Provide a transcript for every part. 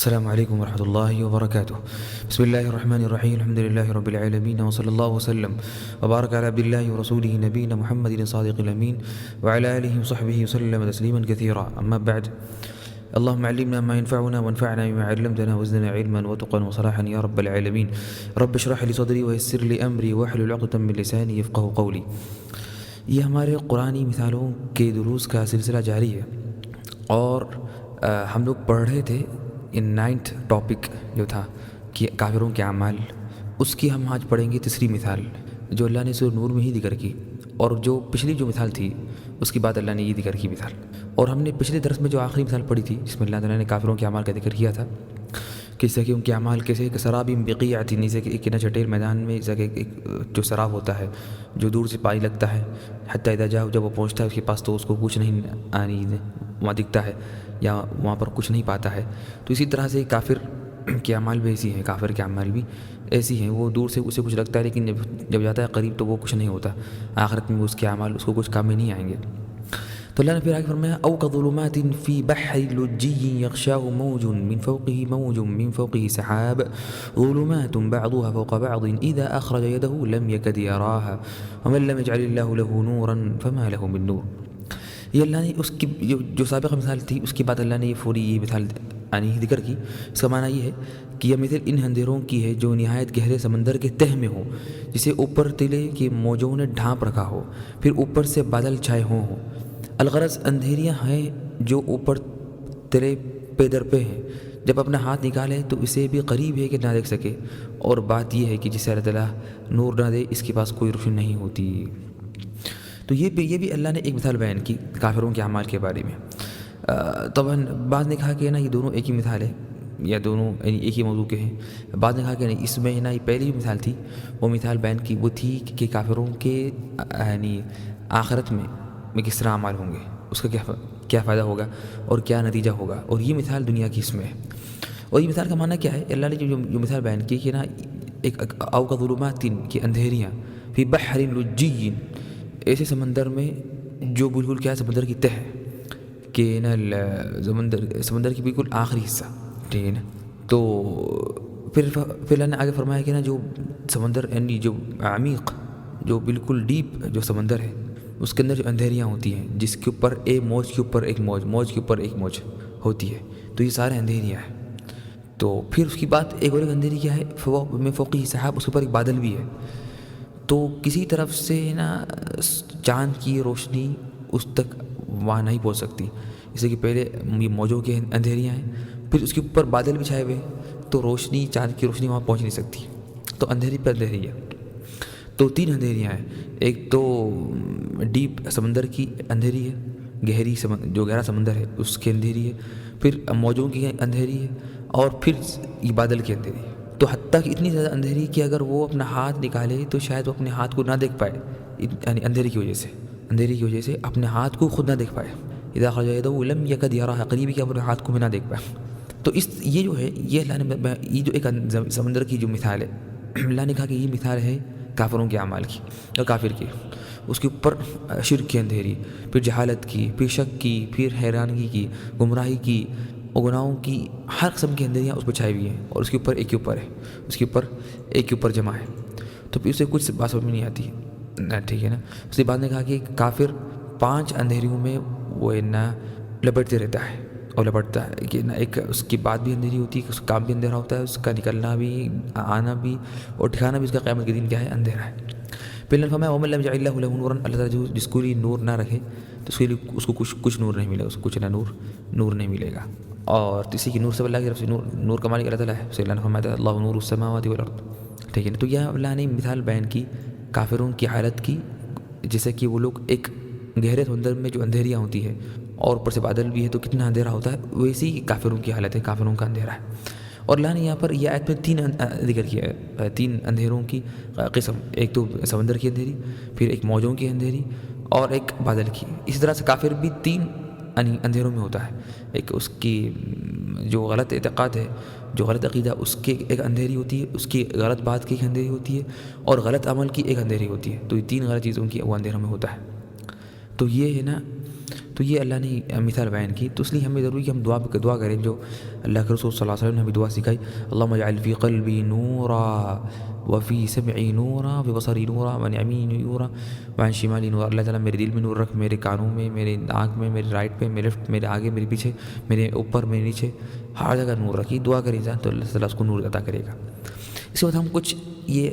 السلام علیکم ورحمۃ اللہ وبرکاتہ۔ بسم اللہ الرحمن الرحیم، الحمد للہ رب العالمین، وصلی اللہ وسلم وبارک علی عبد اللہ ورسولہ نبینا محمد صادق الامین وعلی آلہ وصحبہ وسلم تسلیما کثیرا، اما بعد۔ اللهم علمنا ما ينفعنا وانفعنا بما علمتنا وزدنا علما وتقا وصلاحا يا رب العالمين۔ رب اشرح لي صدري ويسر لي امري واحلل عقدة من لساني يفقهوا قولي۔ یہ ہمارے قرآنی مثالوں کے دروس کا سلسلہ جاری ہے، اور ہم لوگ پڑھ رہے تھے ان 9th ٹاپک جو تھا کہ کافروں کے اعمال، اس کی ہم آج پڑھیں گے تیسری مثال جو اللہ نے سورہ نور میں ہی ذکر کی، اور جو پچھلی جو مثال تھی اس کے بعد اللہ نے یہ ذکر کی مثال۔ اور ہم نے پچھلے درس میں جو آخری مثال پڑھی تھی جس میں اللہ تعالیٰ نے کافروں کے اعمال کا ذکر کیا تھا، کس طرح کہ ان کے اعمال کیسے کہ سراب بقیعۃ، جیسے کہ ایک چٹیل میدان میں جیسا کہ ایک جو سراب ہوتا ہے جو دور سے پانی لگتا ہے، حتیٰ اذا جاء، جب وہ پہنچتا ہے اس کے پاس تو اس کو کچھ نہیں وہاں دکھتا ہے یا وہاں پر کچھ نہیں پاتا ہے۔ تو اسی طرح سے کافر کے اعمال بھی ایسی ہیں، کافر کے اعمال بھی ایسی ہیں، وہ دور سے اسے کچھ لگتا ہے لیکن جب جاتا ہے قریب تو وہ کچھ نہیں ہوتا، آخرت میں اس کے اعمال اس کو کچھ کام میں نہیں آئیں گے۔ تو اللہ نے پھر آگے فرمایا او کظلمات فی بحر لجی یغشاہ موج من فوقہ موج من فوقہ سحاب ظلمات بعضها فوق بعض اذا اخرج یدہ لم یکد یراہا ومن لم یجعل اللہ له نورا فما له من نور۔ یہ اللہ نے اس کی جو سابقہ مثال تھی اس کے بعد اللہ نے یہ پوری یہ مثال ذکر کی۔ اس کا معنی یہ ہے کہ یہ مثل ان اندھیروں کی ہے جو نہایت گہرے سمندر کے تہ میں ہو، جسے اوپر تلے کے موجوں نے ڈھانپ رکھا ہو، پھر اوپر سے بادل چھائے ہوں۔ الغرض اندھیریاں ہیں جو اوپر تلے پہ در پہ ہیں، جب اپنا ہاتھ نکالے تو اسے بھی قریب ہے کہ نہ دیکھ سکے، اور بات یہ ہے کہ جسے اللہ تعالیٰ نور نہ دے اس کے پاس کوئی روشنی نہیں ہوتی۔ تو یہ بھی اللہ نے ایک مثال بیان کی کافروں کے اعمال کے بارے میں۔ طبعاً بعض نے کہا کہ نا یہ دونوں ایک ہی مثال ہے، یا دونوں ایک ہی موضوع کے ہیں۔ بعض نے کہا کہ نہیں، اس میں نا یہ پہلی مثال تھی، وہ مثال بیان کی وہ تھی کہ کافروں کے یعنی آخرت میں کس طرح اعمال ہوں گے، اس کا کیا فائدہ ہوگا اور کیا نتیجہ ہوگا، اور یہ مثال دنیا کی اس میں ہے۔ اور یہ مثال کا معنی کیا ہے؟ اللہ نے جو مثال بیان کی کہ نا ایک او کظلمات کی اندھیریاں فی بحر لجی، ایسے سمندر میں جو بالکل کیا سمندر کی تہ ہے کہ نا سمندر کی بالکل آخری حصہ، ٹھیک ہے نا۔ تو پھر اللہ نے آگے فرمایا کہ نا جو سمندر یعنی جو عمیق، جو بالکل ڈیپ جو سمندر ہے اس کے اندر جو اندھیریاں ہوتی ہیں، جس کے اوپر ایک موج کے اوپر ایک موج، موج کے اوپر ایک موج ہوتی ہے، تو یہ سارے اندھیریاں ہیں۔ تو پھر اس کی بات ایک اور ایک اندھیری کیا ہے، میں فوقی سحاب، اس کے اوپر ایک بادل بھی ہے۔ تو کسی طرف سے نا چاند کی روشنی اس تک وہاں نہیں پہنچ سکتی، جیسے کہ پہلے یہ موجوں کے اندھیریاں ہیں، پھر اس کے اوپر بادل بھی چھائے ہوئے تو روشنی، چاند کی روشنی وہاں پہنچ نہیں سکتی، تو اندھیری پہ اندھیری ہے۔ تو 3 اندھیریاں ہیں، ایک تو ڈیپ سمندر کی اندھیری ہے، جو گہرا سمندر ہے اس کی اندھیری ہے، پھر موجوں کی اندھیری ہے، اور پھر یہ بادل کی اندھیری ہے۔ تو حتیٰ کہ اتنی زیادہ اندھیری کہ اگر وہ اپنا ہاتھ نکالے تو شاید وہ اپنے ہاتھ کو نہ دیکھ پائے، یعنی اندھیری کی وجہ سے اپنے ہاتھ کو خود نہ دیکھ پائے۔ اذا خرج یدہ لم یکد یراہا، قریبی کہ اپنے ہاتھ کو بھی نہ دیکھ پائے۔ تو یہ جو ہے یہ اللہ نے یہ جو ایک سمندر کی جو مثال ہے، اللہ نے کہا کہ یہ مثال ہے کافروں کے اعمال کی اور کافر کی، اس کے اوپر شرک کی اندھیری، پھر جہالت کی، پھر شک کی، پھر حیرانگی کی، گمراہی کی اور گناہوں کی ہر قسم کی اندھیریاں اس پہ چھائی ہوئی ہیں، اور اس کے اوپر ایک کے اوپر ہے، اس کے اوپر ایک کے اوپر جمع ہے۔ تو پھر اسے کچھ بات سمجھ میں نہیں آتی، ٹھیک ہے نا۔ اس کے بعد نے کہا کہ کافر 5 اندھیریوں میں وہ نا لپٹتے رہتا ہے، اور لپٹتا ہے کہ نا ایک اس کی بات بھی اندھیری ہوتی ہے، کہ اس کا کام بھی اندھیرا ہوتا ہے، اس کا نکلنا بھی، آنا بھی، اور ٹھکانا بھی اس کا قیامت کے دن کیا ہے، اندھیرا ہے۔ پھر اللہ نے فرمایا ومن لم یجعل اللہ له نورا، اللہ تعالیٰ جس کو لیے نور نہ رکھے تو اس کے لیے اس کو کچھ نور نہیں ملے گا، اس کو کچھ نہ نور نہیں ملے گا۔ اور اسی کی نور سے اللہ کی طرف سے نور کا مالک اللہ تعالیٰ ہے، اسے اللہ نے فرمایا اللہ نور السماوات والارض، ٹھیک ہے نا۔ تو یہ اللہ نے مثال بیان کی کافروں کی حالت کی، جیسے کہ وہ لوگ ایک گہرے سمندر میں جو اندھیریاں ہوتی ہے اور اوپر سے بادل بھی ہے تو کتنا اندھیرا ہوتا ہے، ویسی ہی کافروں کی حالت ہے، کافروں کا اندھیرا ہے۔ اور اللہ نے یہاں پر یہ آیت میں 3 ذکر کیا ہے، 3 اندھیروں کی قسم، ایک تو سمندر کی اندھیری، پھر ایک موجوں کی اندھیری، اور ایک بادل کی۔ اسی طرح سے کافر بھی 3 اندھیروں میں ہوتا ہے، ایک اس کی جو غلط اعتقاد ہے، جو غلط عقیدہ، اس کی ایک اندھیری ہوتی ہے، اس کی غلط بات کی ایک اندھیری ہوتی ہے، اور غلط عمل کی ایک اندھیری ہوتی ہے۔ تو یہ 3 غلط چیزوں کی وہ اندھیروں میں ہوتا ہے۔ تو یہ ہے نا، تو یہ اللہ نے مثال بیان کی، تو اس لیے ہمیں ضروری کہ ہم دعا کریں جو اللہ کے رسول صلی اللہ علیہ وسلم نے ہمیں دعا سکھائی، اللہم اجعل فی قلبی نورا وفی سمعی نورا وفی بصری نورا وعن یمینی نورا وعن شمالی نورا، اللہ تعالیٰ میرے دل میں نور رکھ، میرے کانوں میں، میرے آنکھ میں، میرے رائٹ پہ، میرے لیفٹ، میرے آگے، میرے پیچھے، میرے اوپر، میرے نیچے، ہر جگہ نور رکھی۔ دعا کرے انسان تو اللہ تعالیٰ اس کو نور عطا کرے گا۔ اس کے بعد ہم کچھ یہ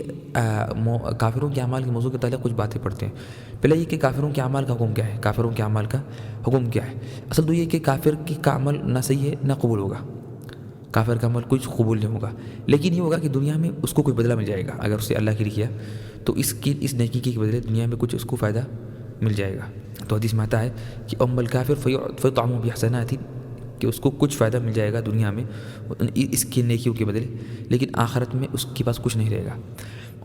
کافروں کے اعمال کے موضوع کے تعلق کچھ باتیں پڑھتے ہیں۔ پہلے یہ کہ کافروں کے اعمال کا حکم کیا ہے، کافروں کے اعمال کا حکم کیا ہے۔ اصل تو یہ کہ کافر کا عمل نہ صحیح ہے نہ قبول ہوگا، کافر کا عمل کچھ قبول نہیں ہوگا، لیکن یہ ہوگا کہ دنیا میں اس کو کوئی بدلہ مل جائے گا، اگر اس سے اللہ کے لیے کیا تو اس نیکی کے بدلے دنیا میں کچھ اس کو فائدہ مل جائے گا۔ تو حدیث میں آتا ہے کہ اما الکافر فیطعم بحسنات، کہ اس کو کچھ فائدہ مل جائے گا دنیا میں اس کی نیکیوں کے بدلے، لیکن آخرت میں اس کے پاس کچھ نہیں رہے گا۔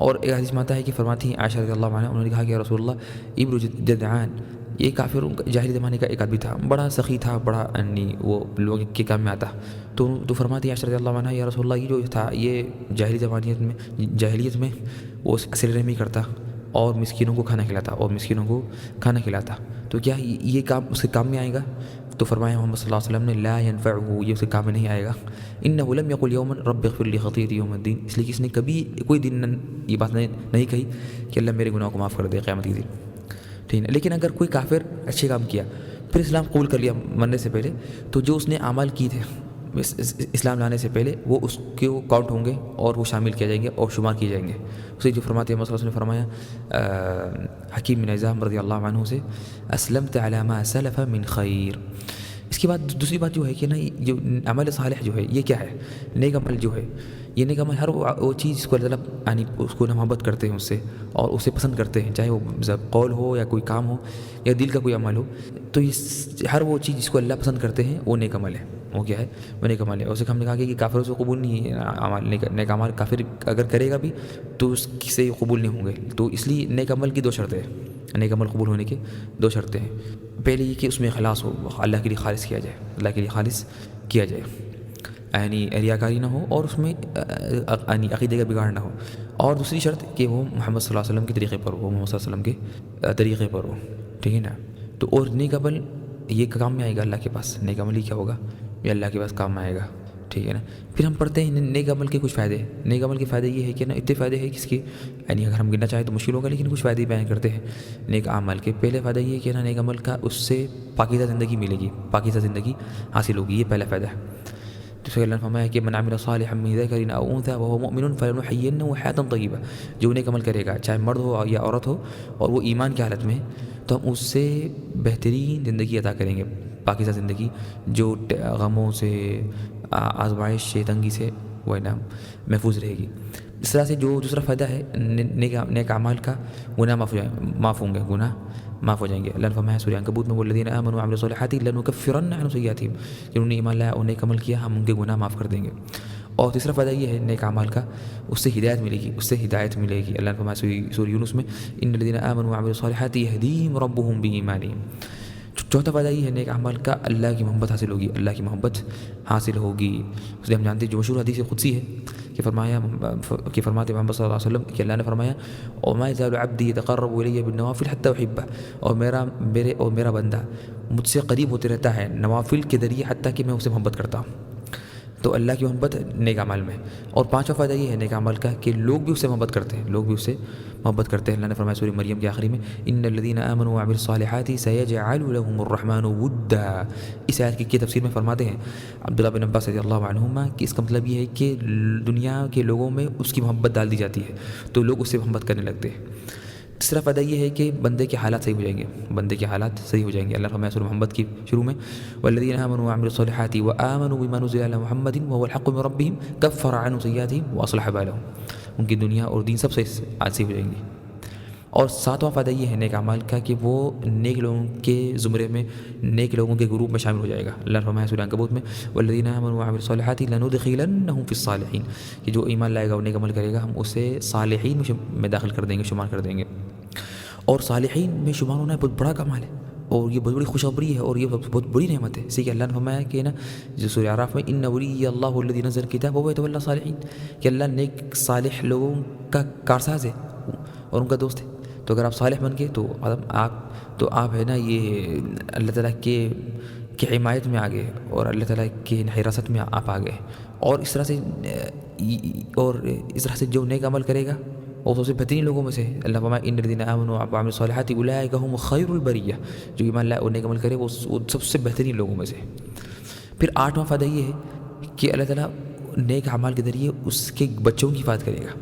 اور ایک حدیث میں آتا ہے کہ فرماتی ہیں عائشہ رضی اللہ عنہا، انہوں نے کہا کہ رسول اللہ ابن جدعان، یہ کافر جاہلی زمانے کا ایک آدمی تھا، بڑا سخی تھا، بڑا وہ لوگوں کے کام میں آتا، تو فرماتی ہیں عائشہ رضی اللہ عنہا، یا رسول اللہ یہ جو تھا یہ جاہلیت میں وہ صلہ رحمی کرتا اور مسکینوں کو کھانا کھلاتا، تو کیا یہ کام اس کے کام میں آئے گا؟ تو فرمایا محمد صلی اللہ علیہ وسلم نے لا ينفعه، یہ اس کے کام میں نہیں آئے گا، انه لم يقل يوما رب اغفر لي خطيئتي يوم الدين، اس لیے کہ اس نے کبھی کوئی دن یہ بات نہیں کہی کہ اللہ میرے گناہوں کو معاف کر دے قیامت کے دن، ٹھیک ہے۔ لیکن اگر کوئی کافر اچھے کام کیا پھر اسلام قبول کر لیا مرنے سے پہلے، تو جو اس نے اعمال کی تھے اسلام لانے سے پہلے وہ اس کے کاؤنٹ ہوں گے اور وہ شامل کیے جائیں گے اور شمار کیے جائیں گے۔ اسے جو فرماتے ہیں محمد صلی اللہ علیہ وسلم نے فرمایا حکیم بن حزام رضی اللہ عنہ سے، اسلمت علی ما سلف من خیر۔ اس کے بعد دوسری بات جو ہے کہ نا جو عمل صالح جو ہے یہ کیا ہے، نیک عمل جو ہے، یہ نیک عمل ہر وہ چیز جس کو اللہ تعالیٰ یعنی اس کو محبت کرتے ہیں اس سے اور اسے پسند کرتے ہیں، چاہے وہ قول ہو یا کوئی کام ہو یا دل کا کوئی عمل ہو، تو ہر وہ چیز جس کو اللہ پسند کرتے ہیں وہ نیک عمل ہے۔ وہ کیا ہے؟ وہ نیک عمل ہے۔ اسے ہم نے کہا کہ کافروں سے قبول نہیں ہے نیک عمل، کافر اگر کرے گا بھی تو اس سے قبول نہیں ہوں گے، تو اس لیے نیک عمل کی 2 شرطیں ہیں، نیک عمل قبول ہونے کی 2 شرطیں ہیں۔ پہلے یہ کہ اس میں اخلاص ہو، اللہ کے لیے خالص کیا جائے، اللہ کے لیے خالص کیا جائے، یعنی ریاکاری نہ ہو اور اس میں یعنی عقیدے کا بگاڑ نہ ہو، اور دوسری شرط کہ وہ محمد صلی اللہ علیہ وسلم کے طریقے پر ہو، محمد صلی اللہ علیہ وسلم کے طریقے پر ہو، ٹھیک ہے نا۔ تو اور نیک عمل یہ کام میں آئے گا اللہ کے پاس، نیک عمل ہی کیا ہوگا، یہ اللہ کے پاس کام میں آئے گا، ٹھیک ہے نا۔ پھر ہم پڑھتے ہیں نیک عمل کے کچھ فائدے۔ نیک عمل کے فائدے یہ ہے کہ نا اتنے فائدے ہیں کس کے، یعنی اگر ہم گننا چاہیں تو مشکل ہوگا، لیکن کچھ فائدے بیان کرتے ہیں نیک عمل کے۔ پہلے فائدہ یہ ہے کہ نا نیک عمل کا اس سے پاکیزہ زندگی ملے گی، پاکیزہ زندگی حاصل ہوگی، یہ پہلا فائدہ ہے۔ دوسرا اللہ نے فرمایا کہ من عمل صالحا من ذکر او انثى وهو مؤمن فلنحيينه حیاة طیبہ، جو نیک عمل کرے گا چاہے مرد ہو یا عورت ہو اور وہ ایمان کی حالت میں ہے تو ہم اس سے بہترین زندگی عطا کریں گے، پاکیزہ زندگی جو غموں سے، آزمائش سے، تنگی سے وہ نا محفوظ رہے گی۔ اس طرح سے جو دوسرا فائدہ ہے نیک اعمال کا، گناہ معاف ہوں گے، گناہ معاف ہو جائیں گے۔ اللہ نے فرمایا سورہ عنکبوت میں والذین آمنوا وعملوا الصالحات لنکفرن عنہم سیئاتہم، جنہوں نے ایمان لایا اور نیک عمل کیا ہم ان کے گناہ معاف کر دیں گے۔ اور تیسرا فائدہ یہ ہے نیک اعمال کا، اس سے ہدایت ملے گی، اس سے ہدایت ملے گی۔ اللہ نے فرمایا سورہ یونس میں ان الذین آمنوا وعملوا الصالحات یہدیہم ربہم بایمانہم۔ چوتھا فائدہ یہ ہے نیک اعمال کا، اللہ کی محبت حاصل ہوگی، اللہ کی محبت حاصل ہوگی۔ اس لیے ہم جانتے ہیں جو مشہور حدیث قدسی ہے کہ فرماتے محمد صلی اللہ علیہ وسلم کہ اللہ نے فرمایا وما یزال عبدی یتقرب الی بالنوافل حتی احبہ، اور میرا بندہ مجھ سے قریب ہوتے رہتا ہے نوافل کے ذریعے حتیٰ کہ میں اسے محبت کرتا ہوں۔ تو اللہ کی محبت نیک عمل میں۔ اور پانچواں فائدہ یہ ہے نیک عمل کا کہ لوگ بھی اس سے محبت کرتے ہیں، لوگ بھی اس سے محبت کرتے ہیں۔ اللہ نے فرمایا سورہ مریم کے آخری میں ان الذین آمنوا وعملوا الصالحات سیجعل لهم الرحمن ودا۔ اس آیت کی تفسیر میں فرماتے ہیں عبداللہ بن عباس رضی اللہ عنہما کہ اس کا مطلب یہ ہے کہ دنیا کے لوگوں میں اس کی محبت ڈال دی جاتی ہے تو لوگ اس سے محبت کرنے لگتے ہیں۔ تیسرا فائدہ یہ ہے کہ بندے کے حالات صحیح ہو جائیں گے، بندے کے حالات صحیح ہو جائیں گے۔ اللہ فرمایا سورہ محمد کی شروع میں والذین آمنوا وعملوا الصالحات وآمنوا بما نزل علی محمد وهو الحق من ربهم کفر عنهم سیئاتهم واصلح بالهم، ان کی دنیا اور دین سب صحیح ہو جائیں گی۔ اور ساتواں فائدہ یہ ہے نیک اعمال کا کہ وہ نیک لوگوں کے زمرے میں، نیک لوگوں کے گروپ میں شامل ہو جائے گا۔ اللہ نے فرمایا سورہ عنکبوت میں والذین آمنوا وعملوا الصالحات لندخلنهم فی الصالحین، کہ جو ایمان لائے گا اور نیک عمل کرے گا ہم اسے صالحین میں داخل کر دیں گے، شمار کر دیں گے۔ اور صالحین میں شمار ہونا بہت بڑا کمال ہے اور یہ بہت بڑی خوشخبری ہے اور یہ بہت بڑی نعمت ہے۔ اسی کہ اللہ نے فرمایا کہ نا جو سورہ اعراف میں ان ولی اللہ الذی نزل الکتاب وهو یتولی الصالحین، کہ اللہ نیک صالح لوگوں کا کارساز ہے اور ان کا دوست ہے۔ تو اگر آپ صالح بن گئے تو آپ ہے نا یہ اللہ تعالیٰ کی حمایت میں آ گئے اور اللہ تعالیٰ کی حراست میں آپ آ گئے. اور اس طرح سے جو نیک عمل کرے گا وہ سب سے بہترین لوگوں میں سے ہے. اللہ فرمایا ان الذین آمنوا وعملوا الصالحات اولئک هم خیر البریہ. جو ایمان لائے اور نیک عمل کرے وہ سب سے بہترین لوگوں میں سے. پھر 8واں فائدہ یہ ہے کہ اللہ تعالیٰ نیک اعمال کے ذریعے اس کے بچوں کی حفاظت کرے گا,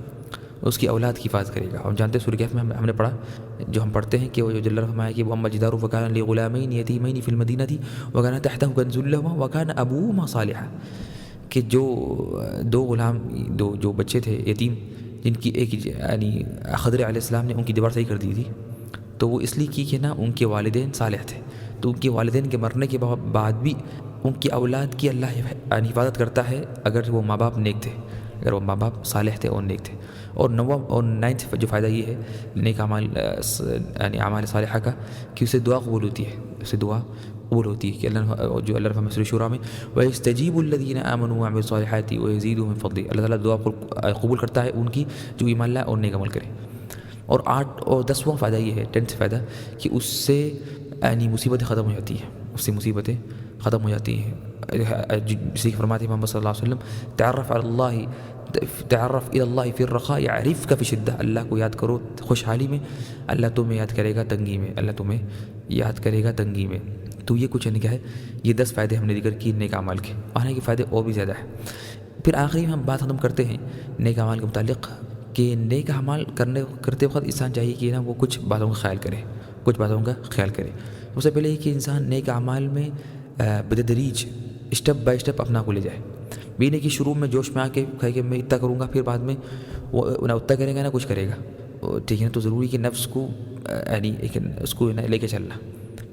اس کی اولاد کی حفاظت کرے گا. ہم جانتے ہیں سورہ کہف میں ہم نے پڑھا, جو ہم پڑھتے ہیں کہ وہ جو اللہ فرمایا کہ وَأَمَّا الْجِدَارُ فَكَانَ لِغُلَامَيْنِ يَتِيمَيْنِ فِي الْمَدِينَةِ وَكَانَ تَحْتَهُ كَنْزٌ لَهُمَا وَكَانَ أَبُوهُمَا صَالِحًا. کہ جو بچے تھے یتیم, جن کی ایک یعنی خضر علیہ السلام نے ان کی دیوار صحیح کر دی تھی, تو وہ اس لیے کی کہ نا ان کے والدین صالح تھے, تو ان کے والدین کے مرنے کے بعد بھی ان کی اولاد کی اللہ حفاظت کرتا ہے اگر وہ ماں باپ نیک تھے, اگر وہ ماں باپ صالح تھے اور نیک تھے. اور 9واں جو فائدہ یہ ہے نیک اعمال یعنی اعمال صالحہ کا کہ اسے دعا قبول ہوتی ہے, اسے دعا قبول ہوتی ہے کہ جو اللہ فرمایا سورہ شورى میں وَيَسْتَجِيبُ الَّذِينَ آمَنُوا وَعَمِلُوا الصَّالِحَاتِ وَيَزِيدُهُم مِّن فَضْلِهِ. اللہ تعالیٰ دعا قبول کرتا ہے ان کی جو ایمان لائے اور نیک عمل کرے. اور 10واں فائدہ یہ ہے 10th فائدہ کہ اس سے یعنی مصیبتیں ختم ہو جاتی ہیں, اس سے مصیبتیں ختم ہو جاتی ہیں. جسے فرماتے ہیں محمد صلی اللہ علیہ وسلم تعرف الی اللہ فی الرخاء یعرفک فی الشدہ. اللہ کو یاد کرو خوشحالی میں, اللہ تمہیں یاد کرے گا تنگی میں, اللہ تمہیں یاد کرے گا تنگی میں. تو یہ کچھ نہیں کیا ہے, یہ 10 فائدے ہم نے ذکر کی نیک اعمال کے, آنے کے فائدے اور بھی زیادہ ہیں. پھر آخری میں ہم بات ختم کرتے ہیں نیک اعمال کے متعلق کہ نیک اعمال کرتے وقت انسان چاہیے کہ نا وہ کچھ باتوں کا خیال کرے. سب سے پہلے یہ کہ انسان نیک اعمال میں بتدریج اسٹیپ بائی اسٹیپ اپنا کو لے جائے. بھی نہیں کہ شروع میں جوش میں آ کے کہے کہ میں اتنا کروں گا, پھر بعد میں وہ نہ اتنا کرے گا نہ کچھ کرے گا. ٹھیک ہے نا, تو ضروری کہ نفس کو یعنی اس کو لے کے چلنا,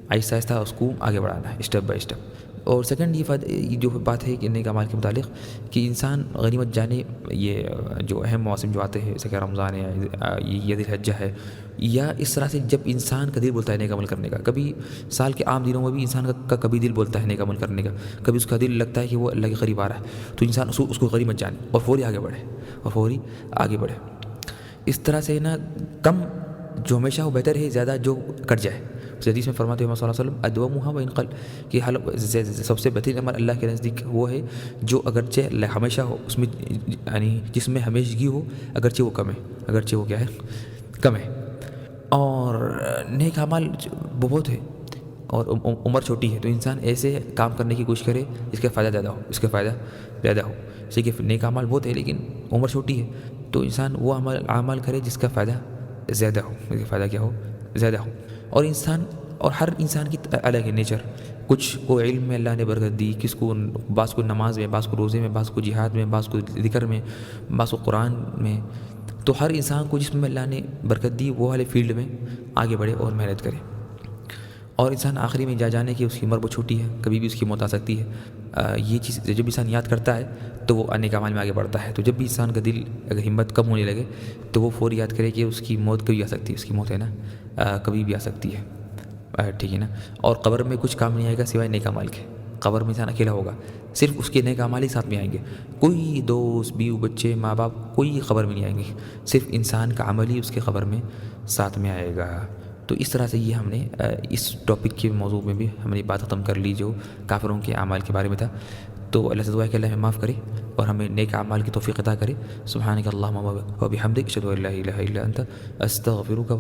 آہستہ آہستہ اس کو آگے بڑھانا ہے اسٹیپ بائی اسٹیپ. اور سیکنڈ یہ جو بات ہے کہ نیک اعمال کے متعلق کہ انسان غنیمت جانے, یہ جو اہم مواسم جو آتے ہیں جیسے کہ رمضان ہے, یہ ذی الحجہ ہے, یا اس طرح سے جب انسان کا دل بولتا ہے نیک عمل کرنے کا, کبھی سال کے عام دنوں میں بھی انسان کا کبھی دل بولتا ہے نیک عمل کرنے کا, کبھی اس کا دل لگتا ہے کہ وہ اللہ کے قریب آ رہا ہے, تو انسان اس کو غنیمت جانے اور فوری آگے بڑھے. اس طرح سے نا کم جو ہمیشہ وہ بہتر ہے زیادہ جو کٹ جائے. حدیث میں فرماتے ہیں صلی اللہ علیہ وسلم ادومها وان قل, کہ سب سے بہترین عمل اللہ کے نزدیک وہ ہے جو اگرچہ ہمیشہ ہو, اس میں یعنی جس میں ہمیشگی ہو, اگرچہ وہ کم ہے. اور نیک اعمال بہت ہے اور عمر چھوٹی ہے, تو انسان ایسے کام کرنے کی کوشش کرے جس کا فائدہ زیادہ ہو. جیسے کہ نیک اعمال بہت ہے لیکن عمر چھوٹی ہے, تو انسان وہ اعمال کرے جس کا فائدہ زیادہ ہو. اور ہر انسان کی الگ ہے نیچر. کچھ کو علم میں اللہ نے برکت دی, کس کو بعض کو نماز میں, بعض کو روزے میں, بعض کو جہاد میں, بعض کو ذکر میں, بعض کو قرآن میں. تو ہر انسان کو جس میں اللہ نے برکت دی وہ والے فیلڈ میں آگے بڑھے اور محنت کرے. اور انسان آخری میں جانے کہ اس کی عمر بہت چھوٹی ہے, کبھی بھی اس کی موت آ سکتی ہے. یہ چیز جب انسان یاد کرتا ہے تو وہ نیک اعمال میں آگے بڑھتا ہے. تو جب بھی انسان کا دل اگر ہمت کم ہونے لگے تو وہ فوری یاد کرے کہ اس کی موت کبھی آ سکتی ہے, اس کی موت ہے نا کبھی بھی آ سکتی ہے. ٹھیک ہے نا. اور قبر میں کچھ کام نہیں آئے گا سوائے نیک اعمال کے. قبر میں انسان اکیلا ہوگا, صرف اس کے نیک اعمال ہی ساتھ میں آئیں گے. کوئی دوست, بیوی, بچے, ماں باپ کوئی قبر میں نہیں آئیں گے, صرف انسان کا عمل ہی اس کے قبر میں ساتھ میں آئے گا. تو اس طرح سے یہ ہم نے اس ٹاپک کے موضوع میں بھی ہم نے بات ختم کر لی جو کافروں کے اعمال کے بارے میں تھا. تو اللہ سے دعا ہے کہ اللہ ہمیں معاف کرے اور ہمیں نیک اعمال کی توفیق عطا کرے. سبحانک اللہم و بحمدک اشہد ان لا الہ الا انت استغفرک.